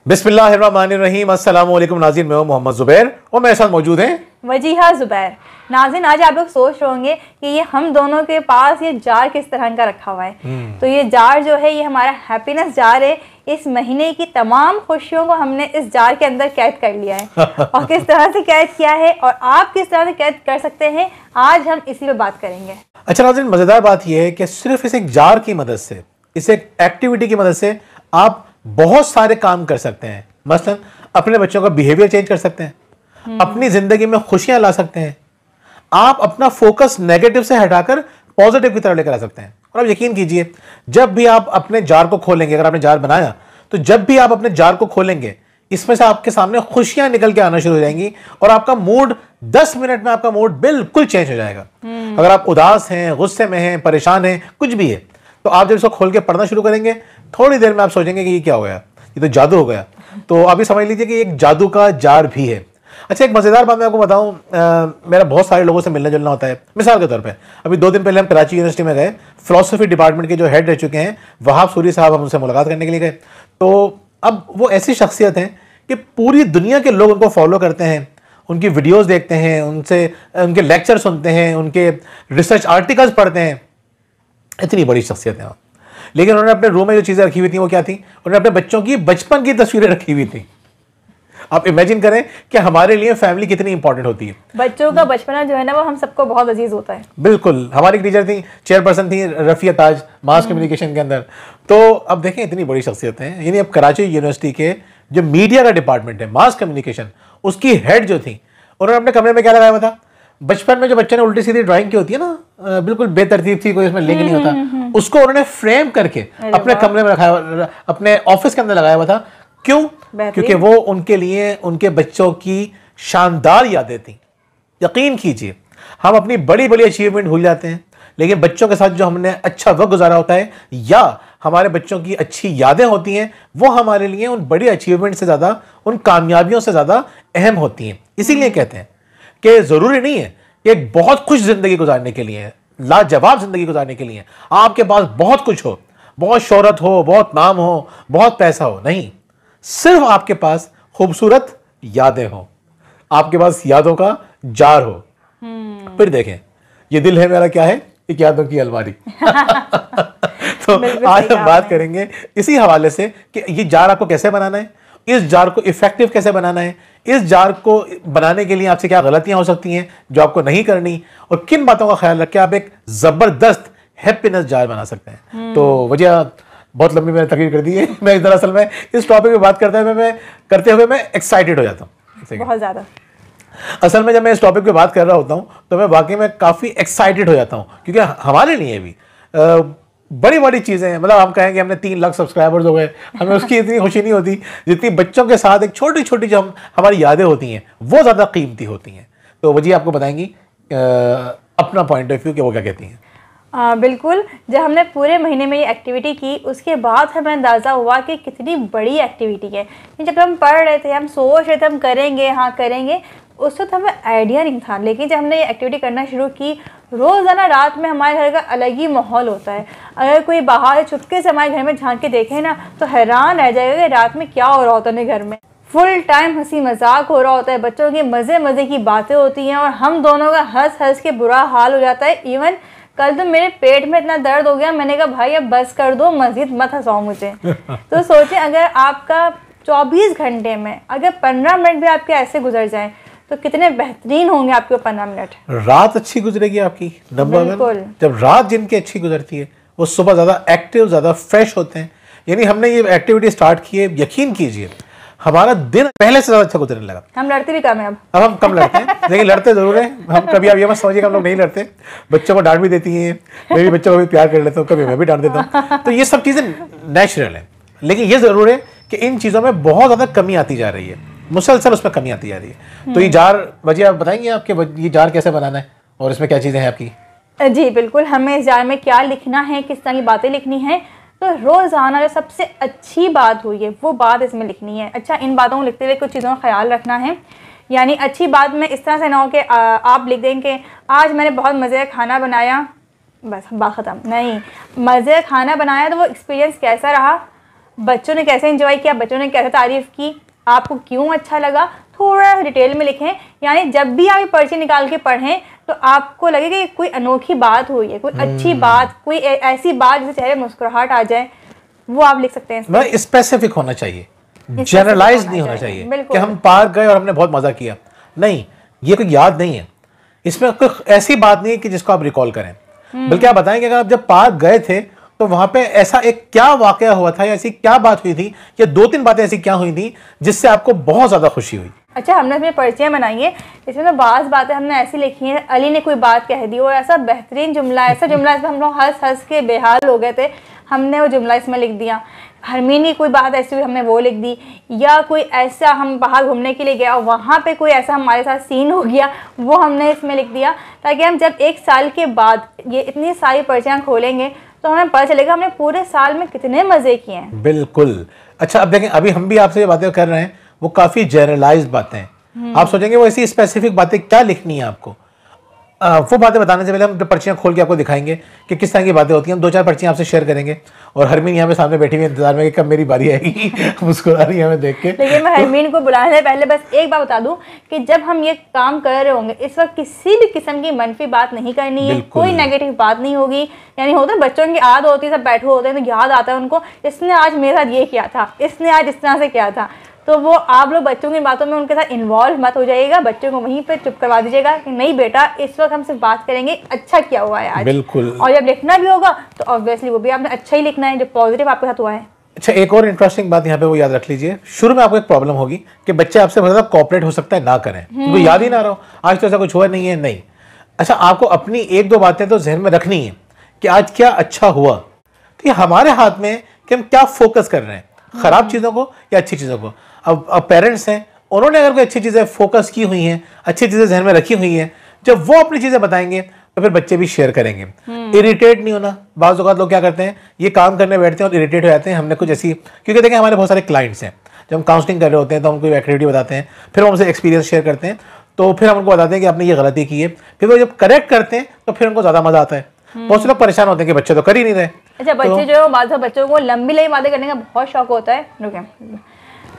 बिस्मिल्लाहिर्रहमानिर्रहीम। अस्सलाम वालेकुम नाज़रीन, मैं हूं मोहम्मद ज़ुबैर और मेरे साथ मौजूद हैं वजीहा ज़ुबैर। नाज़रीन, आज आप लोग सोच रहे होंगे कि ये हम दोनों के पास ये जार किस तरह का रखा हुआ है। तो ये जार जो है ये हमारा हैप्पीनेस जार है। इस महीने की तमाम खुशियों को हमने इस जार के अंदर कैद कर लिया है और किस तरह से कैद किया है और आप किस तरह से कैद कर सकते हैं, आज हम इसी पे बात करेंगे। अच्छा नाज़रीन, मज़ेदार बात यह है कि सिर्फ इस एक जार की मदद से, इस एक एक्टिविटी की मदद से आप बहुत सारे काम कर सकते हैं। मसलन अपने बच्चों का बिहेवियर चेंज कर सकते हैं, अपनी जिंदगी में खुशियां ला सकते हैं, आप अपना फोकस नेगेटिव से हटाकर पॉजिटिव की तरफ लेकर आ सकते हैं। और आप यकीन कीजिए, जब भी आप अपने जार को खोलेंगे, अगर आपने जार बनाया तो जब भी आप अपने जार को खोलेंगे, इसमें से आपके सामने खुशियां निकल के आना शुरू हो जाएंगी और आपका मूड 10 मिनट में आपका मूड बिल्कुल चेंज हो जाएगा। अगर आप उदास हैं, गुस्से में हैं, परेशान हैं, कुछ भी है, तो आप जब इसको खोल के पढ़ना शुरू करेंगे, थोड़ी देर में आप सोचेंगे कि ये क्या हो गया, ये तो जादू हो गया। तो अभी समझ लीजिए कि एक जादू का जार भी है। अच्छा, एक मज़ेदार बात मैं आपको बताऊं, मेरा बहुत सारे लोगों से मिलना जुलना होता है। मिसाल के तौर पे अभी 2 दिन पहले हम कराची यूनिवर्सिटी में गए, फिलोसफी डिपार्टमेंट के जो हेड रह चुके हैं वहाब सूरी साहब, हम उनसे मुलाकात करने के लिए गए। तो अब वो ऐसी शख्सियत हैं कि पूरी दुनिया के लोग उनको फॉलो करते हैं, उनकी वीडियोज़ देखते हैं, उनके लेक्चर सुनते हैं, उनके रिसर्च आर्टिकल्स पढ़ते हैं। इतनी बड़ी शख्सियत है। लेकिन उन्होंने अपने रूम में जो चीज़ें रखी हुई थी वो क्या थी? उन्होंने अपने बच्चों की बचपन की तस्वीरें रखी हुई थी। आप इमेजिन करें कि हमारे लिए फैमिली कितनी इंपॉर्टेंट होती है। बच्चों का बचपना जो है ना, वो हम सबको बहुत अजीज होता है। बिल्कुल। हमारी टीचर थी, चेयरपर्सन थी रफिया ताज, मास कम्युनिकेशन के अंदर। तो अब देखें, इतनी बड़ी शख्सियत है। यानी अब कराची यूनिवर्सिटी के जो मीडिया का डिपार्टमेंट है, मास कम्युनिकेशन, उसकी हेड जो थी, उन्होंने अपने कमरे में क्या लगाया हुआ था? बचपन में जो बच्चे ने उल्टी सीधी ड्राइंग की होती है ना, बिल्कुल बेतरतीब थी, कोई उसमें लिंक नहीं होता, उसको उन्होंने फ्रेम करके अपने कमरे में रखा, अपने ऑफिस के अंदर लगाया हुआ था। क्यों? क्योंकि वो उनके लिए उनके बच्चों की शानदार यादें थी। यकीन कीजिए, हम अपनी बड़ी बड़ी अचीवमेंट भूल जाते हैं, लेकिन बच्चों के साथ जो हमने अच्छा वक्त गुजारा होता है या हमारे बच्चों की अच्छी यादें होती हैं, वो हमारे लिए उन बड़ी अचीवमेंट से ज़्यादा, उन कामयाबियों से ज़्यादा अहम होती हैं। इसीलिए कहते हैं कि ज़रूरी नहीं है कि एक बहुत खुश ज़िंदगी गुजारने के लिए, लाजवाब ज़िंदगी गुजारने के लिए आपके पास बहुत कुछ हो, बहुत शोहरत हो, बहुत नाम हो, बहुत पैसा हो। नहीं, सिर्फ आपके पास खूबसूरत यादें हो, आपके पास यादों का जार हो। फिर देखें, ये दिल है मेरा क्या है? एक यादों की अलमारी। तो आज हम बात करेंगे इसी हवाले से कि ये जार आपको कैसे बनाना है, इस जार को इफेक्टिव कैसे बनाना है, इस जार को बनाने के लिए आपसे क्या गलतियां हो सकती हैं जो आपको नहीं करनी, और किन बातों का ख्याल रख के आप एक जबरदस्त हैप्पीनेस जार बना सकते हैं। तो वजह बहुत लंबी मैंने तकरीर कर दी है। मैं दरअसल में इस टॉपिक पे बात करते हुए मैं एक्साइटेड हो जाता हूँ बहुत ज़्यादा। असल में जब मैं इस टॉपिक पे बात कर रहा होता हूँ तो मैं वाकई में काफ़ी एक्साइटेड हो जाता हूँ, क्योंकि हमारे लिए भी बड़ी बड़ी चीज़ें हैं। मतलब हम कहें कि हमने 3 लाख सब्सक्राइबर्स हो गए, हमें उसकी इतनी खुशी नहीं होती जितनी बच्चों के साथ एक छोटी छोटी जो हमारी यादें होती हैं वो ज़्यादा कीमती होती हैं। तो वजी आपको बताएंगी अपना पॉइंट ऑफ व्यू कि वो क्या कहती हैं। बिल्कुल। जब हमने पूरे महीने में ये एक्टिविटी की, उसके बाद हमें अंदाज़ा हुआ कि कितनी बड़ी एक्टिविटी है। जब हम पढ़ रहे थे, हम सोच रहे थे हम करेंगे, हाँ करेंगे, उस वक्त हमें आइडिया नहीं था। लेकिन जब हमने ये एक्टिविटी करना शुरू की, रोज़ाना रात में हमारे घर का अलग ही माहौल होता है। अगर कोई बाहर चुपके से हमारे घर में झांक के देखे ना, तो हैरान रह जाएगा कि रात में क्या हो रहा होता है घर में। फुल टाइम हंसी मजाक हो रहा होता है, बच्चों की मज़े मज़े की बातें होती हैं और हम दोनों का हंस हंस के बुरा हाल हो जाता है। इवन कल तो मेरे पेट में इतना दर्द हो गया, मैंने कहा भाई अब बस कर दो, मज़ीद मत हंसाओ मुझे। तो सोचें, अगर आपका 24 घंटे में अगर 15 मिनट भी आपके ऐसे गुजर जाएं तो कितने बेहतरीन होंगे आपके 15 मिनट। रात अच्छी गुजरेगी आपकी, नंबर 1। जब रात जिनकी अच्छी गुजरती है वो सुबह ज़्यादा एक्टिव, ज़्यादा फ्रेश होते हैं। यानी हमने ये एक्टिविटी स्टार्ट की है, यकीन कीजिए हमारा दिन पहले से ज़्यादा अच्छा गुजरने लगा। हम लड़ते भी कम है अब हम कम लड़ते हैं, लेकिन लड़ते ज़रूर हैं हम। कभी आप ये मत समझिए कि हम लोग नहीं लड़ते, बच्चों को डांट भी देती हैं, मैं भी बच्चों को भी प्यार कर लेता हूँ, कभी मैं भी डांट देता हूँ। तो ये सब चीज़ें नेचुरल है, लेकिन ये ज़रूर है कि इन चीज़ों में बहुत ज़्यादा कमी आती जा रही है, मुसलसल उसमें कमी आती जा रही है। तो ये जार वजह आप बताएंगे आपके ये जार कैसे बनाना है और इसमें क्या चीज़ें हैं आपकी? जी बिल्कुल। हमें इस जार में क्या लिखना है, किस तरह की बातें लिखनी है, तो रोज़ाना जो सबसे अच्छी बात हुई है वो बात इसमें लिखनी है। अच्छा, इन बातों को लिखते हुए कुछ चीज़ों का ख्याल रखना है। यानी अच्छी बात में इस तरह से ना हो कि आप लिख दें कि आज मैंने बहुत मज़े का खाना बनाया, बस बात ख़त्म। नहीं, मज़े का खाना बनाया तो वो एक्सपीरियंस कैसा रहा, बच्चों ने कैसे एंजॉय किया, बच्चों ने कैसे तारीफ की, आपको क्यों अच्छा लगा, थोड़ा डिटेल में लिखें। यानी जब भी आप ये पर्ची निकाल के पढ़ें तो आपको लगे कि कोई अनोखी बात हुई है, कोई अच्छी बात, कोई ऐसी बात जिससे चेहरे मुस्कुराहट आ जाए, वो आप लिख सकते हैं। स्पेसिफिक होना चाहिए, जनरलाइज नहीं होना चाहिए कि हम पार्क गए और हमने बहुत मजा किया। नहीं, ये कोई याद नहीं है, इसमें कोई ऐसी बात नहीं है कि जिसको आप रिकॉल करें। बल्कि आप बताएंगे अगर आप जब पार्क गए थे तो वहां पे ऐसा एक क्या वाकया हुआ था या ऐसी क्या बात हुई थी या 2-3 बातें ऐसी क्या हुई थी जिससे आपको बहुत ज्यादा खुशी हुई। अच्छा, हमने इसमें पर्चियाँ बनाई हैं, इसमें तो बाज़ बातें हमने ऐसी लिखी हैं, अली ने कोई बात कह दी और ऐसा बेहतरीन जुमला, ऐसा जुमला इसमें हम लोग हंस हंस के बेहाल हो गए थे, हमने वो जुमला इसमें लिख दिया। हरमीन की कोई बात ऐसी हुई, हमने वो लिख दी। या कोई ऐसा हम बाहर घूमने के लिए गया और वहाँ पे कोई ऐसा हमारे साथ सीन हो गया, वो हमने इसमें लिख दिया, ताकि हम जब 1 साल के बाद ये इतनी सारी पर्चियाँ खोलेंगे तो हमें पता चलेगा हमने पूरे साल में कितने मज़े किए हैं। बिल्कुल। अच्छा, अब देखें, अभी हम भी आपसे ये बातें कर रहे हैं, वो काफ़ी जनरलाइज्ड बातें हैं। आप सोचेंगे वो ऐसी स्पेसिफिक बातें क्या लिखनी है आपको, वो बातें बताने से पहले हम पर्चियाँ खोल के आपको दिखाएंगे कि किस तरह की बातें होती हैं। हम 2-4 पर्चियाँ आपसे शेयर करेंगे और हरमीन यहाँ पे सामने बैठी हुई इंतजार में कि कब मेरी बारी आएगी, मुस्कुरा रही है हमें देख के। लेकिन मैं हरमीन को बुलाने से पहले बस एक बात बता दूं कि जब हम ये काम कर रहे होंगे इस वक्त किसी भी किस्म की मनफी बात नहीं करनी है, कोई नेगेटिव बात नहीं होगी। यानी होता है बच्चों की आदत होती है, सब बैठे होते हैं तो याद आता है उनको, इसने आज मेरे साथ ये किया था, इसने आज इस तरह से किया था, तो वो आप लोग बच्चों की बातों में उनके साथ इन्वॉल्व मत हो जाइएगा, बच्चों को वहीं पे चुप करवा दीजिएगा कि नहीं बेटा इस वक्त हम सिर्फ बात करेंगे अच्छा क्या हुआ है आज। बिल्कुल। और जब लिखना भी होगा तो ऑब्वियसली वो भी आपने अच्छा ही लिखना है जो पॉजिटिव आपके साथ हुआ है। अच्छा, एक और इंटरेस्टिंग बात यहाँ पे वो याद रख लीजिए, शुरू में आपको एक प्रॉब्लम होगी कि बच्चे आपसे बहुत ज़्यादा कोऑपरेट हो सकता है ना करें, उनको याद ही ना रहो आज तो ऐसा कुछ हुआ नहीं है। नहीं, अच्छा आपको अपनी 1-2 बातें तो जहन में रखनी है कि आज क्या अच्छा हुआ। तो ये हमारे हाथ में कि हम क्या फोकस कर रहे हैं, खराब चीज़ों को या अच्छी चीज़ों को। अब पेरेंट्स हैं, उन्होंने अगर कोई अच्छी चीज़ें फोकस की हुई हैं, अच्छी चीज़ें जहन में रखी हुई हैं, जब वो अपनी चीज़ें बताएंगे तो फिर बच्चे भी शेयर करेंगे। इरिटेट नहीं होना। बाज़ औक़ात लोग क्या करते हैं, ये काम करने बैठते हैं और इरिटेट हो जाते हैं, हमने कुछ ऐसी, क्योंकि देखें हमारे बहुत सारे क्लाइंट्स हैं, जब हम काउंसलिंग कर रहे होते हैं तो हम कोई एक्टिविटी बताते हैं, फिर हम उनसे एक्सपीरियंस शेयर करते हैं, तो फिर हम उनको बताते हैं कि आपने ये गलती की है, फिर वो जब करेक्ट करते हैं तो फिर उनको ज़्यादा मज़ा आता है। बहुत से लोग परेशान होते हैं कि बच्चे तो कर ही नहीं रहे। अच्छा, बच्चे जो बच्चों को लंबी लंबी बातें करने का बहुत शौक होता है,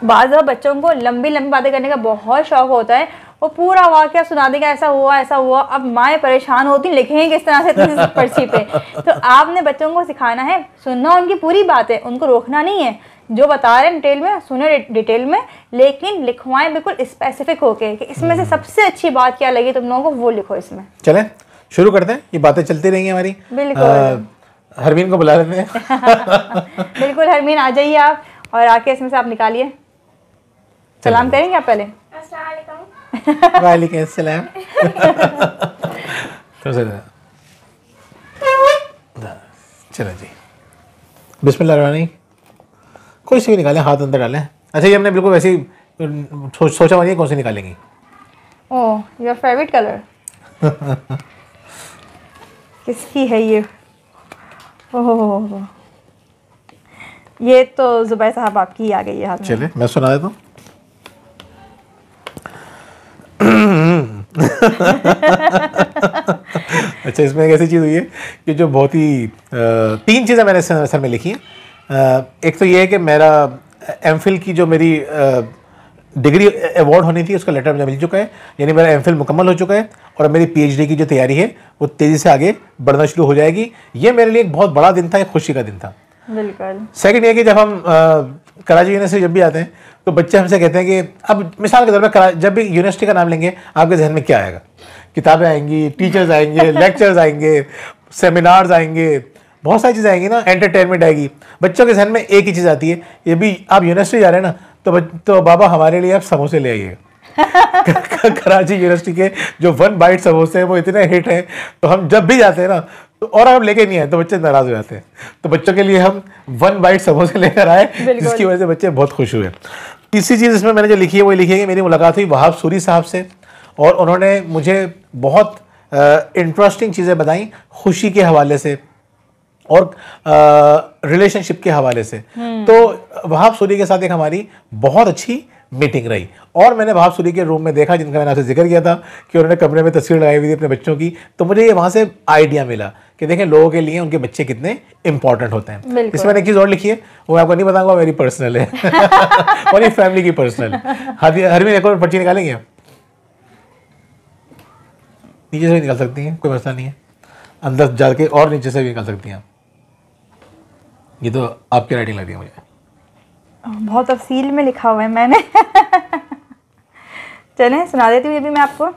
बाज़ बच्चों को लंबी लंबी बातें करने का बहुत शौक होता है, वो पूरा वाक़या सुना देगा, ऐसा हुआ। अब माएँ परेशान होती, लिखेंगे किस तरह से पर्ची पे। तो आपने बच्चों को सिखाना है, सुनना उनकी पूरी बात है, उनको रोकना नहीं है, जो बता रहे हैं डिटेल में सुने डिटेल में, लेकिन लिखवाएं बिल्कुल स्पेसिफिक होके कि इसमें से सबसे अच्छी बात क्या लगी तुम लोगों को, वो लिखो इसमें। चलें शुरू करते हैं, ये बातें चलती रहेंगी हमारी। बिल्कुल। हरमीन को बुला लेते हैं। बिल्कुल हरमीन, आ जाइए आप और आके इसमें से आप निकालिए। सलाम करेंगे आप पहले। वालेकुम अस्सलाम। चलो जी, बिस्मिल्लाह। कोई सी भी निकालें, हाथ अंदर डालें। अच्छा, ये हमने बिल्कुल वैसे ही सोचा हुआ नहीं कौन सी निकालेंगी। ओह, योर फेवरेट कलर। किसकी है ये? ओह, ये तो जुबैर साहब आपकी आ गई है हाथ में। चलिए मैं सुना देता हूँ। अच्छा, इसमें एक ऐसी चीज़ हुई है कि जो बहुत ही 3 चीज़ें मैंने सर में लिखी हैं। एक तो ये है कि मेरा एमफिल की जो मेरी डिग्री अवार्ड होनी थी उसका लेटर मुझे मिल चुका है, यानी मेरा एमफिल मुकम्मल हो चुका है और अब मेरी पीएचडी की जो तैयारी है वो तेज़ी से आगे बढ़ना शुरू हो जाएगी। ये मेरे लिए एक बहुत बड़ा दिन था, एक खुशी का दिन था। बिल्कुल। सेकंड ये कि जब हम कराची यूनिवर्सिटी जब भी आते हैं तो बच्चे हमसे कहते हैं कि अब मिसाल के तौर पर जब भी यूनिवर्सिटी का नाम लेंगे आपके जहन में क्या आएगा? किताबें आएंगी, टीचर्स आएंगे, लेक्चर्स आएंगे, सेमिनार्स आएंगे, बहुत सारी चीज़ें आएंगी ना, एंटरटेनमेंट आएगी। बच्चों के जहन में एक ही चीज़ आती है, ये भी आप यूनिवर्सिटी जा रहे हैं ना तो बाबा हमारे लिए आप समोसे ले आइएगा। कराची यूनिवर्सिटी के जो 1 बाइट समोसे हैं वो इतने हिट हैं, तो हम जब भी जाते हैं ना तो और हम लेके नहीं आए तो बच्चे नाराज़ हो जाते हैं। तो बच्चों के लिए हम 1 बाइट समोसे लेकर आए, जिसकी वजह से बच्चे बहुत खुश हुए। तीसरी चीज़ इसमें मैंने जो लिखी है वो लिखी है कि मेरी मुलाकात हुई वहाब सूरी साहब से और उन्होंने मुझे बहुत इंटरेस्टिंग चीज़ें बताई खुशी के हवाले से और रिलेशनशिप के हवाले से। तो वहाब सूरी के साथ एक हमारी बहुत अच्छी मीटिंग रही और मैंने वहाब सूरी के रूम में देखा, जिनका मैंने आपसे जिक्र किया था कि उन्होंने कमरे में तस्वीर लगाई हुई थी अपने बच्चों की, तो मुझे ये वहाँ से आइडिया मिला कि देखें लोगों के लिए उनके बच्चे कितने इंपॉर्टेंट होते हैं। बिल्कुल। इसमें मैंने एक चीज़ और लिखी है, वो मैं आपको नहीं बताऊंगा, मेरी पर्सनल है और ये फैमिली की पर्सनल है। हरमीन एक और पर्ची निकालेंगे आप? नीचे से भी निकाल सकती हैं, कोई मसला नहीं है, अंदर जाके और नीचे से भी निकाल सकती हैं आप। ये तो आपकी राइटिंग लग रही है मुझे, बहुत तफसील में लिखा हुआ है मैंने चलें सुना देती हूँ ये भी मैं आपको।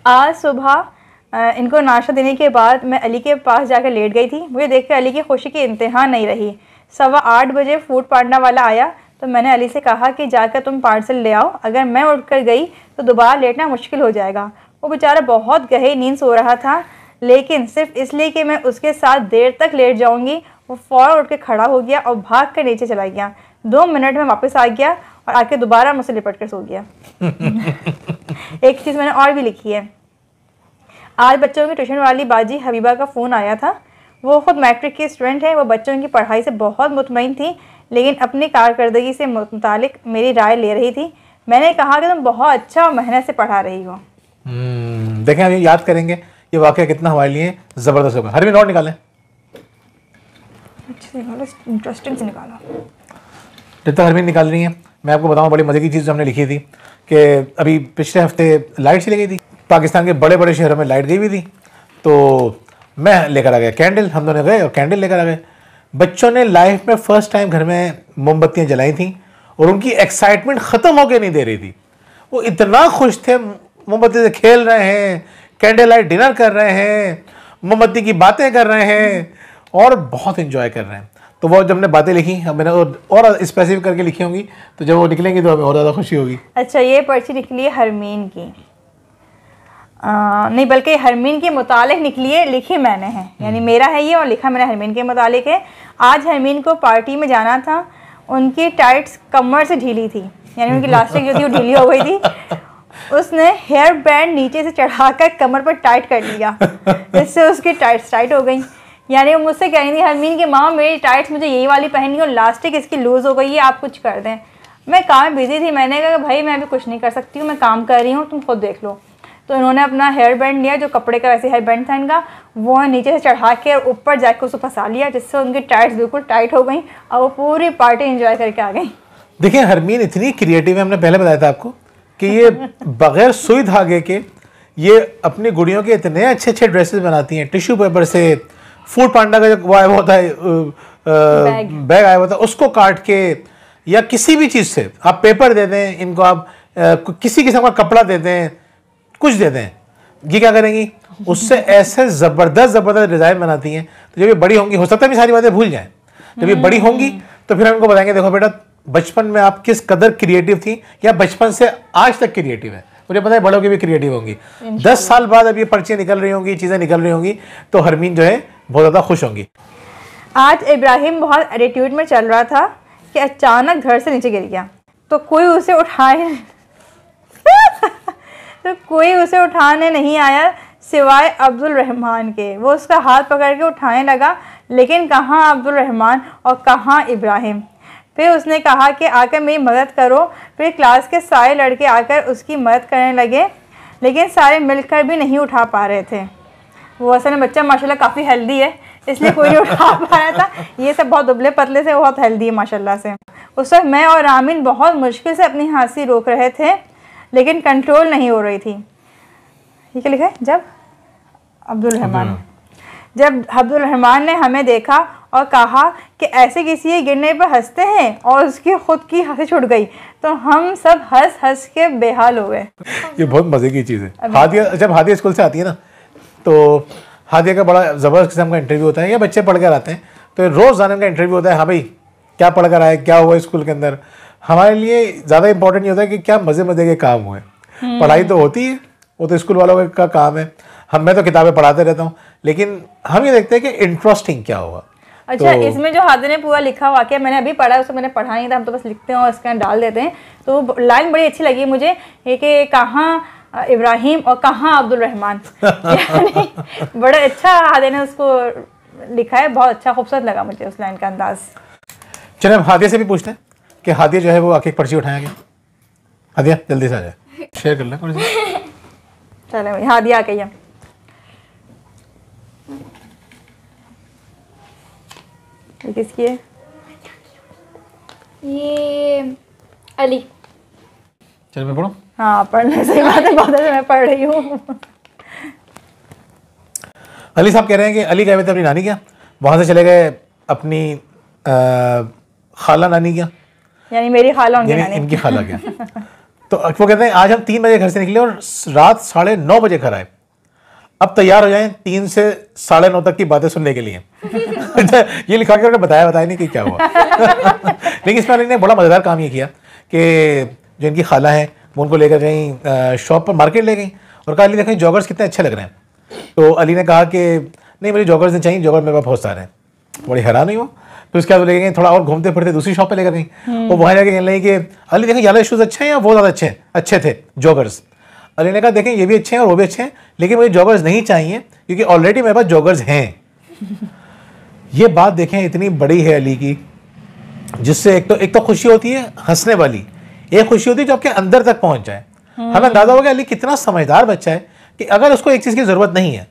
आज सुबह इनको नाश्ता देने के बाद मैं अली के पास जाकर लेट गई थी। मुझे देखकर अली की खुशी की इंतहा नहीं रही। 8:15 बजे फूड पांडा वाला आया तो मैंने अली से कहा कि जाकर तुम पार्सल ले आओ, अगर मैं उठकर गई तो दोबारा लेटना मुश्किल हो जाएगा। वो बेचारा बहुत गहरी नींद सो रहा था, लेकिन सिर्फ इसलिए कि मैं उसके साथ देर तक लेट जाऊंगी वो फ़ौरन उठ के खड़ा हो गया और भाग कर नीचे चला गया। 2 मिनट में वापस आ गया और आके दोबारा मुझसे लिपट कर सो गया। एक चीज़ मैंने और भी लिखी है। आज बच्चों की ट्यूशन वाली बाजी हबीबा का फ़ोन आया था। वो ख़ुद मैट्रिक की स्टूडेंट है। वो बच्चों की पढ़ाई से बहुत मुतमईन थी, लेकिन अपनी कारकर्दगी से मुतालिक मेरी राय ले रही थी। मैंने कहा कि तुम बहुत अच्छा और मेहनत से पढ़ा रही हो। देखें हम याद करेंगे ये वाक़या कितना हमारे लिए ज़बरदस्त होगा। हर भी नोट निकालें, इंटरेस्टिंग से निकालो। जब तक हरमीन निकाल रही हैं मैं आपको बताऊं बड़ी मज़े की चीज़ हमने लिखी थी कि अभी पिछले हफ्ते लाइट चली गई थी। पाकिस्तान के बड़े बड़े शहरों में लाइट गई हुई थी, तो मैं लेकर आ गया कैंडल। हम दोनों गए और कैंडल लेकर आ गए। बच्चों ने लाइफ में फ़र्स्ट टाइम घर में मोमबत्तियाँ जलाई थी और उनकी एक्साइटमेंट ख़त्म होकर नहीं दे रही थी। वो इतना खुश थे, मोमबत्ती से खेल रहे हैं, कैंडल लाइट डिनर कर रहे हैं, मोमबत्ती की बातें कर रहे हैं और बहुत इन्जॉय कर रहे हैं। तो वो जब हमने बातें लिखी, अब मैंने और स्पेसिफिक करके लिखी होंगी, तो जब वो निकलेंगी तो हमें और ज़्यादा खुशी होगी। अच्छा, ये पर्ची निकली है हरमीन की, नहीं बल्कि हरमीन के मुतालिक निकली है, लिखी मैंने है, यानी मेरा है ये और लिखा मैंने हरमीन के मुतालिक है। आज हरमीन को पार्टी में जाना था। उनकी टाइट्स कमर से ढीली थी, यानी उनकी लास्टिक जो थी वो ढीली हो गई थी। उसने हेयर बैंड नीचे से चढ़ाकर कमर पर टाइट कर लिया, जिससे उसकी टाइट्स टाइट हो गई। यानी वो मुझसे कह रही थी हरमीन की माँ मेरी टाइट्स मुझे यही वाली पहननी और लास्टिक इसकी लूज़ हो गई है, आप कुछ कर दें। मैं काम में बिजी थी, मैंने कहा भाई मैं अभी कुछ नहीं कर सकती हूँ, मैं काम कर रही हूँ, तुम खुद देख लो। तो इन्होंने अपना हेयर बैंड लिया, जो कपड़े का वैसे हेयर बैंड था इनका, वो नीचे से चढ़ा के ऊपर जाके उसको फंसा लिया, जिससे उनकी टाइट्स बिल्कुल टाइट हो गई और वो पूरी पार्टी एंजॉय करके आ गई। देखिए हरमीन इतनी क्रिएटिव है, हमने पहले बताया था आपको कि ये बगैर सुई धागे के ये अपनी गुड़ियों के इतने अच्छे अच्छे ड्रेसेस बनाती हैं। टिश्यू पेपर से, फूड पांडा का जो वो आया होता है बैग आया होता है उसको काट के, या किसी भी चीज़ से आप पेपर दे दें इनको, आप किसी किस्म का कपड़ा दे दें, कुछ दे दें, ये क्या करेंगी उससे ऐसे ज़बरदस्त डिज़ाइन बनाती हैं। तो जब ये बड़ी होंगी, हो सकता है भी सारी बातें भूल जाएं, जब ये बड़ी होंगी तो फिर हम इनको बताएंगे देखो बेटा बचपन में आप किस कदर क्रिएटिव थी, या बचपन से आज तक क्रिएटिव है। मुझे पता है बड़ों की भी क्रिएटिव होंगी। 10 साल बाद अब ये पर्चियाँ निकल रही होंगी, चीज़ें निकल रही होंगी, तो हरमीन जो है बहुत ज़्यादा खुश होंगी। आज इब्राहिम बहुत एटीट्यूड में चल रहा था कि अचानक घर से नीचे गिर गया, तो कोई उसे उठाने नहीं आया सिवाय अब्दुल रहमान के। वो उसका हाथ पकड़ के उठाने लगा, लेकिन कहाँ अब्दुल रहमान और कहाँ इब्राहिम। फिर उसने कहा कि आकर मेरी मदद करो। फिर क्लास के सारे लड़के आकर उसकी मदद करने लगे, लेकिन सारे मिलकर भी नहीं उठा पा रहे थे। वो असल में बच्चा माशाल्लाह काफ़ी हेल्दी है, इसलिए कोई नहीं उठा पा रहा था। ये सब बहुत दुबले पतले से बहुत हेल्दी है माशाल्लाह से। उस वक्त मैं और आमिन बहुत मुश्किल से अपनी हंसी रोक रहे थे, लेकिन कंट्रोल नहीं हो रही थी। ये क्या लिखा है? जब अब्दुल रहमान ने हमें देखा और कहा कि ऐसे किसी के गिरने पर हंसते हैं, और उसकी खुद की हंसी छूट गई, तो हम सब हंस हंस के बेहाल हो गए। ये बहुत मज़े की चीज़ है। हादिया जब हादिया स्कूल से आती है ना, तो हादिया का बड़ा ज़बरदस्त किस्म का इंटरव्यू होता है, या बच्चे पढ़ कर आते हैं तो रोज़ाना का इंटरव्यू होता है। हाँ भाई क्या पढ़ कर आए, क्या हुआ स्कूल के अंदर। हमारे लिए ज़्यादा इंपॉर्टेंट ये होता है कि क्या मज़े मज़े के काम हुए। पढ़ाई तो होती है, वो तो स्कूल वालों का काम है, मैं तो किताबें पढ़ाते रहता हूँ, लेकिन हम ये देखते हैं कि इंटरेस्टिंग क्या हुआ। अच्छा, तो इसमें जो हादिया ने पूरा लिखा वाकया मैंने अभी पढ़ा है, उसको मैंने पढ़ा नहीं था, हम तो बस लिखते हैं और इसका डाल देते हैं। तो लाइन बड़ी अच्छी लगी मुझे, ये कि कहाँ इब्राहिम और कहाँ अब्दुल रहमान। यानी बड़ा अच्छा हादिया ने उसको लिखा है, बहुत अच्छा खूबसूरत लगा मुझे उस लाइन का अंदाज। चलिए हम हादिया से भी पूछते हैं कि हादिया जो है वो आके पर्ची उठाया गया। हादिया जल्दी से आ जाए, शेयर कर लें। चलो हादिया आ गई है। ये किसकी है? ये अली। चल मैं पढ़ूं? हाँ पढ़ने, सही बात है, बहुत अच्छा मैं पढ़ रही हूँ। अली साहब कह रहे हैं कि अली गए हुए थे अपनी नानी क्या, वहाँ से चले गए अपनी खाला नानी क्या, यानी मेरी खाला उनकी यानी नानी। इनकी खाला क्या। तो वो कहते हैं आज हम 3 बजे घर से निकले और रात 9:30 बजे घर आए। अब तैयार हो जाएं 3 से 9:30 तक की बातें सुनने के लिए। ये लिखा के उन्होंने बताया नहीं कि क्या हुआ। लेकिन इसमें अली ने बड़ा मज़ेदार काम ये किया कि जो इनकी खाला है वो उनको लेकर कहीं शॉप पर मार्केट ले गई और कहा अली देखें जॉगर्स कितने अच्छे लग रहे हैं। तो अली ने कहा कि नहीं मुझे जॉगर्स नहीं चाहिए, जॉगर मेरे पास बहुत सारे हैं। बड़ी हैरान हुई वो। तो उसके बाद ले गए, थोड़ा और घूमते फिरते दूसरी शॉप पे लेकर गई। वो वहाँ जाके कहने लगी कि अली देखें ये शूज़ अच्छे हैं या वो ज़्यादा अच्छे थे जॉगर्स। अली ने कहा देखें ये भी अच्छे हैं और वो भी अच्छे हैं, लेकिन मुझे जॉगर्स नहीं चाहिए क्योंकि ऑलरेडी मेरे पास जॉगर्स हैं। ये बात देखें इतनी बड़ी है अली की, जिससे एक तो खुशी होती है हंसने वाली, एक खुशी होती है जो आपके अंदर तक पहुंच जाए। हमें अंदाजा हो गया अली कितना समझदार बच्चा है कि अगर उसको एक चीज़ की ज़रूरत नहीं है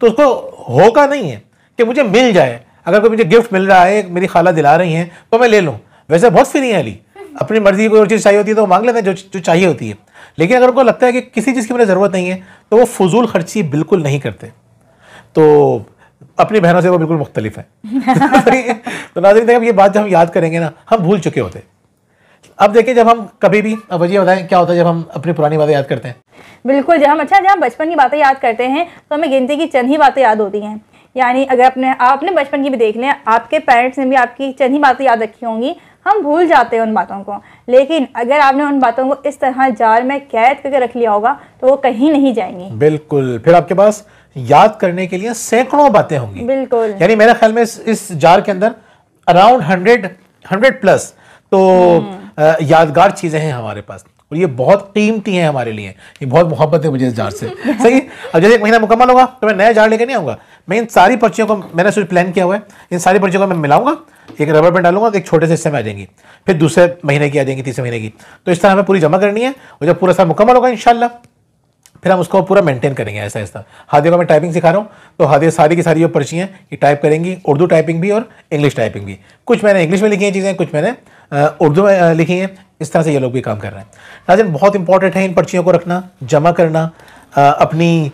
तो उसको होगा नहीं है कि मुझे मिल जाए। अगर कोई मुझे गिफ्ट मिल रहा है, मेरी खाला दिला रही हैं तो मैं ले लूँ। वैसे बहुत फ्री है अली, अपनी मर्जी की कोई और चीज़ चाहिए होती है तो वो मांग लेते हैं जो चाहिए होती है। लेकिन अगर उनको लगता है कि किसी चीज़ की मुझे ज़रूरत नहीं है तो वो फजूल खर्ची बिल्कुल नहीं करते। तो अपनी बहनों से वो बिल्कुल मुख्तलिफ है। तो नाज़रीन देखिए ये बात जब हम याद करेंगे ना हम भूल चुके होते। अब देखिए जब हम कभी भी, अब वजह बताएं क्या होता है जब हम अपनी पुरानी बातें याद करते हैं। बिल्कुल, जब हम बचपन की बातें याद करते हैं तो हमें गिनती की चंद ही बातें याद होती हैं। यानी अगर आप अपने बचपन की भी देख लें, आपके पेरेंट्स ने भी आपकी चंद ही बातें याद रखी होंगी, हम भूल जाते हैं उन बातों को। लेकिन अगर आपने उन बातों को इस तरह जार में कैद करके रख लिया होगा तो वो कहीं नहीं जाएंगी। बिल्कुल, फिर आपके पास याद करने के लिए सैकड़ों बातें होंगी। बिल्कुल, यानी मेरे ख्याल में इस जार के अंदर अराउंड 100 प्लस तो यादगार चीज़ें हैं हमारे पास और ये बहुत कीमती हैं हमारे लिए। ये बहुत मोहब्बत है मुझे इस जार से। सही। अब जैसे 1 महीना मुकम्मल होगा तो मैं नया जार लेकर नहीं आऊँगा। मैं इन सारी पर्चियों को, मैंने सिर्फ प्लान किया हुआ है, इन सारी पर्चियों को मैं मिलाऊंगा, एक रबर बैंड डालूंगा तो एक छोटे से हिस्से में आ जाएंगी, फिर दूसरे महीने की आ जाएंगी, तीसरे महीने की। तो इस तरह हमें पूरी जमा करनी है और जब पूरा साल मुकम्मल होगा इंशाल्लाह फिर हम उसको पूरा मेंटेन करेंगे ऐसा ऐसा। हादिया को मैं टाइपिंग सिखा रहा हूँ तो हादिया सारी की सारी जो पर्ची हैं ये टाइप करेंगी, उर्दू टाइपिंग भी और इंग्लिश टाइपिंग भी। कुछ मैंने इंग्लिश में लिखी हैं चीज़ें, कुछ मैंने उर्दू में लिखी हैं। इस तरह से ये लोग भी काम कर रहे हैं। नाज़रीन बहुत इंपॉर्टेंट है इन पर्चियों को रखना, जमा करना, अपनी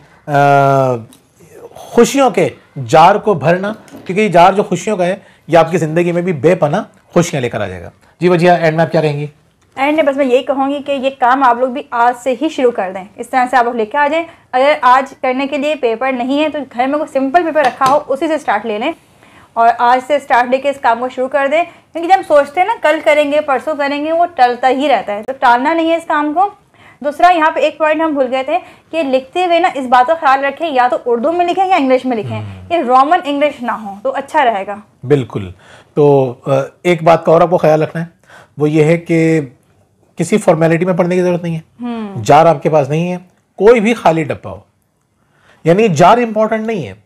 खुशियों के जार को भरना, क्योंकि ये जार जो खुशियों का है ये आपकी ज़िंदगी में भी बेपनाह खुशियाँ लेकर आ जाएगा। जी वजिया, एंड में आप क्या कहेंगी? एंड में बस मैं यही कहूँगी कि ये काम आप लोग भी आज से ही शुरू कर दें। इस तरह से आप लोग लेके आ जाएं। अगर आज करने के लिए पेपर नहीं है तो घर में कोई सिंपल पेपर रखा हो उसी से स्टार्ट ले लें और आज से स्टार्ट लेके इस काम को शुरू कर दें। क्योंकि जब हम सोचते हैं ना कल करेंगे परसों करेंगे, वो टलता ही रहता है, तो टालना नहीं है इस काम को। दूसरा यहाँ पे एक पॉइंट हम भूल गए थे कि लिखते हुए ना इस बात का ख्याल रखें या तो उर्दू में लिखें या इंग्लिश में लिखें, ये रोमन इंग्लिश ना हो तो अच्छा रहेगा। बिल्कुल। तो एक बात का और आपको ख्याल रखना है, वो ये है कि किसी फॉर्मेलिटी में पढ़ने की जरूरत नहीं है। जार आपके पास नहीं है, कोई भी खाली डब्बा हो, यानी जार इंपॉर्टेंट नहीं है।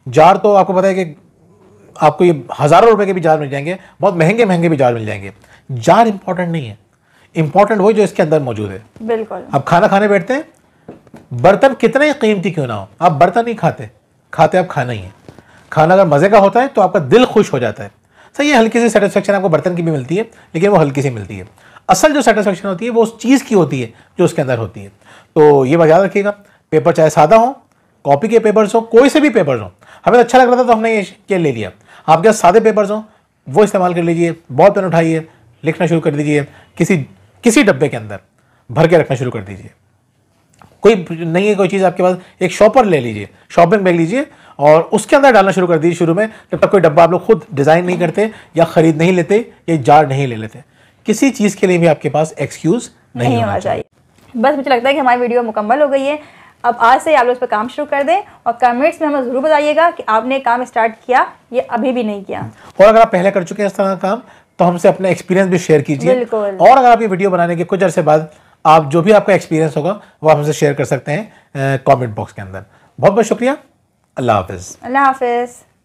जार तो आपको पता है कि आपको ये हज़ारों रुपए के भी जार मिल जाएंगे, बहुत महंगे महंगे भी जार मिल जाएंगे। जार इंपॉर्टेंट नहीं है, इंपॉर्टेंट वही जो इसके अंदर मौजूद है। बिल्कुल। आप खाना खाने बैठते हैं, बर्तन कितने ही कीमती क्यों ना हो, आप बर्तन नहीं खाते आप खाना ही है। खाना अगर मज़े का होता है तो आपका दिल खुश हो जाता है। सही है, हल्की सी सेटिस्फेक्शन आपको बर्तन की भी मिलती है, लेकिन वो हल्की सी मिलती है। असल जो सेटिस्फेक्शन होती है वो उस चीज़ की होती है जो उसके अंदर होती है। तो ये बात याद रखिएगा, पेपर चाहे सादा हो, कॉपी के पेपर्स हो, कोई से भी पेपर्स हो, हमें अच्छा लग रहा था तो हमने ये ले लिया। आपके पास सादे पेपर्स हो वो इस्तेमाल कर लीजिए, बॉल पेन उठाइए, लिखना शुरू कर दीजिए, किसी डब्बे के अंदर भर के रखना शुरू कर दीजिए। कोई नहीं है कोई चीज़ आपके पास, एक शॉपर ले लीजिए, शॉपिंग बैग लीजिए और उसके अंदर डालना शुरू कर दीजिए शुरू में, जब तक कोई डब्बा आप लोग खुद डिज़ाइन नहीं करते या ख़रीद नहीं लेते या जार नहीं ले लेते। किसी चीज़ के लिए भी आपके पास एक्सक्यूज़ नहीं होना चाहिए। बस मुझे लगता है कि हमारी वीडियो मुकम्मल हो गई है। अब आज से आप लोग इस पर काम शुरू कर दें और कमेंट्स में हमें ज़रूर बताइएगा कि आपने काम स्टार्ट किया या अभी भी नहीं किया। और अगर आप पहले कर चुके हैं इस तरह का काम तो हमसे अपना एक्सपीरियंस भी शेयर कीजिए। और अगर आप ये वीडियो बनाने के कुछ अर्से बाद आप जो भी आपका एक्सपीरियंस होगा वो आप हमसे शेयर कर सकते हैं कमेंट बॉक्स के अंदर। बहुत बहुत शुक्रिया। अल्लाह हाफिज़। अल्लाह हाफिज़।